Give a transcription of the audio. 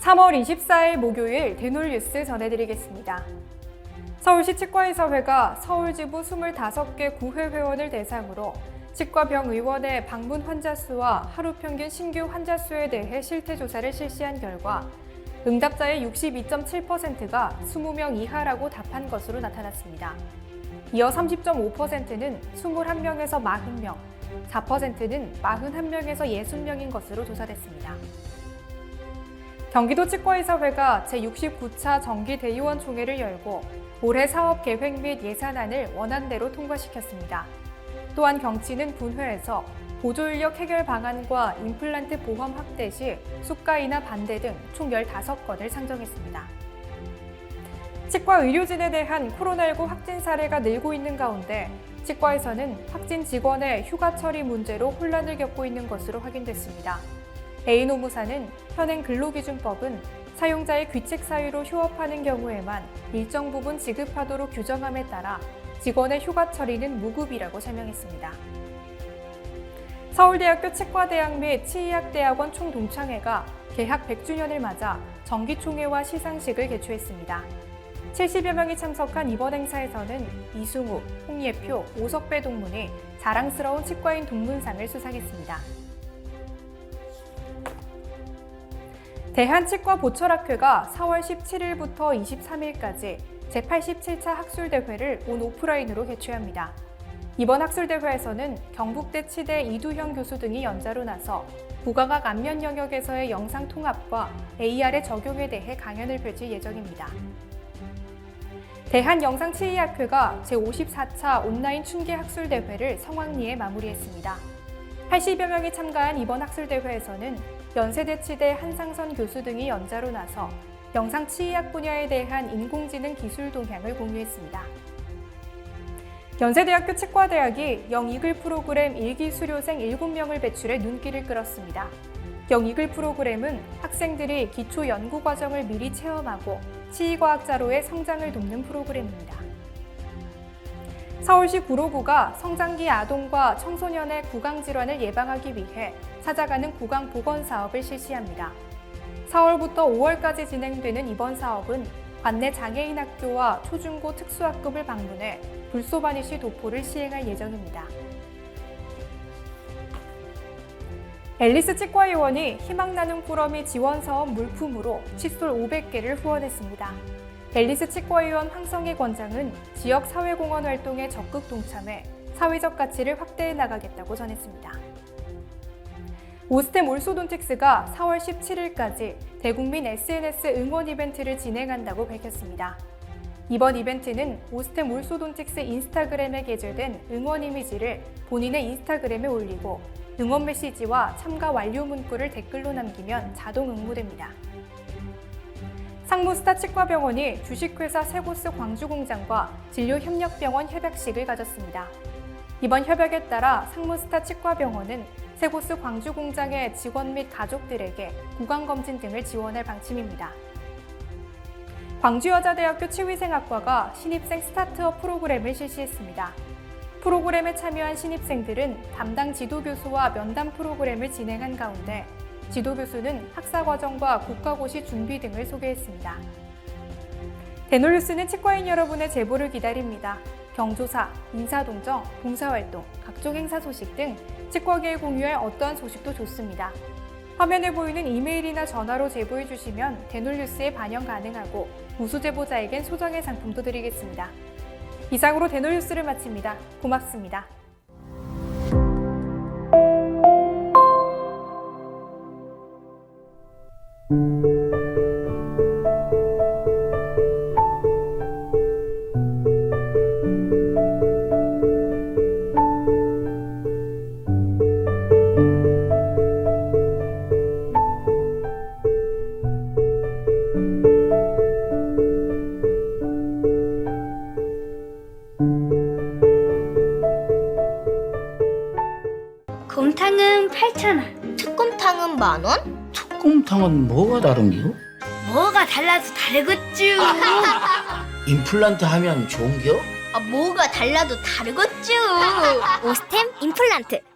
3월 24일 목요일 대놀뉴스 전해드리겠습니다. 서울시 치과의사회가 서울지부 25개 구회 회원을 대상으로 치과병의원의 방문 환자 수와 하루 평균 신규 환자 수에 대해 실태 조사를 실시한 결과 응답자의 62.7%가 20명 이하라고 답한 것으로 나타났습니다. 이어 30.5%는 21명에서 40명, 4%는 41명에서 60명인 것으로 조사됐습니다. 경기도 치과의사회가 제69차 정기대의원 총회를 열고 올해 사업 계획 및 예산안을 원안대로 통과시켰습니다. 또한 경치는 분회에서 보조인력 해결 방안과 임플란트 보험 확대 시 수가 인하 반대 등 총 15건을 상정했습니다. 치과 의료진에 대한 코로나19 확진 사례가 늘고 있는 가운데 치과에서는 확진 직원의 휴가 처리 문제로 혼란을 겪고 있는 것으로 확인됐습니다. A노무사는 현행 근로기준법은 사용자의 귀책 사유로 휴업하는 경우에만 일정 부분 지급하도록 규정함에 따라 직원의 휴가 처리는 무급이라고 설명했습니다. 서울대학교 치과대학 및 치의학대학원 총동창회가 개학 100주년을 맞아 정기총회와 시상식을 개최했습니다. 70여 명이 참석한 이번 행사에서는 이승우, 홍예표, 오석배 동문이 자랑스러운 치과인 동문상을 수상했습니다. 대한치과보철학회가 4월 17일부터 23일까지 제87차 학술대회를 온 오프라인으로 개최합니다. 이번 학술대회에서는 경북대 치대 이두형 교수 등이 연자로 나서 구강학 안면 영역에서의 영상 통합과 AR의 적용에 대해 강연을 펼칠 예정입니다. 대한영상치의학회가 제54차 온라인 춘계학술대회를 성황리에 마무리했습니다. 80여 명이 참가한 이번 학술대회에서는 연세대 치대 한상선 교수 등이 연자로 나서 영상치의학 분야에 대한 인공지능 기술 동향을 공유했습니다. 연세대학교 치과대학이 영이글 프로그램 1기 수료생 7명을 배출해 눈길을 끌었습니다. 영이글 프로그램은 학생들이 기초 연구 과정을 미리 체험하고 치의과학자로의 성장을 돕는 프로그램입니다. 서울시 구로구가 성장기 아동과 청소년의 구강질환을 예방하기 위해 찾아가는 구강보건 사업을 실시합니다. 4월부터 5월까지 진행되는 이번 사업은 관내 장애인 학교와 초중고 특수학급을 방문해 불소바니쉬 도포를 시행할 예정입니다. 앨리스 치과의원이 희망나눔 꾸러미 지원사업 물품으로 칫솔 500개를 후원했습니다. 앨리스 치과의원 황성희 권장은 지역 사회공헌 활동에 적극 동참해 사회적 가치를 확대해 나가겠다고 전했습니다. 오스템 올소돈틱스가 4월 17일까지 대국민 SNS 응원 이벤트를 진행한다고 밝혔습니다. 이번 이벤트는 오스템 올소돈틱스 인스타그램에 게재된 응원 이미지를 본인의 인스타그램에 올리고 응원 메시지와 참가 완료 문구를 댓글로 남기면 자동 응모됩니다. 상무스타 치과병원이 주식회사 세고스 광주공장과 진료협력병원 협약식을 가졌습니다. 이번 협약에 따라 상무스타 치과병원은 세고스 광주공장의 직원 및 가족들에게 구강검진 등을 지원할 방침입니다. 광주여자대학교 치위생학과가 신입생 스타트업 프로그램을 실시했습니다. 프로그램에 참여한 신입생들은 담당 지도교수와 면담 프로그램을 진행한 가운데 지도교수는 학사과정과 국가고시 준비 등을 소개했습니다. 대놀뉴스는 치과인 여러분의 제보를 기다립니다. 경조사, 인사동정, 봉사활동, 각종 행사 소식 등 치과계에 공유할 어떠한 소식도 좋습니다. 화면에 보이는 이메일이나 전화로 제보해 주시면 대놀뉴스에 반영 가능하고 우수 제보자에겐 소정의 상품도 드리겠습니다. 이상으로 대놀뉴스를 마칩니다. 고맙습니다. 곰탕은 8,000원. 특곰탕은 10,000원? 특곰탕은 뭐가 다른겨? 뭐가 달라서 다르겠쥬. 임플란트 하면 좋은겨? 뭐가 달라도 다르겠죠. 오스템 임플란트.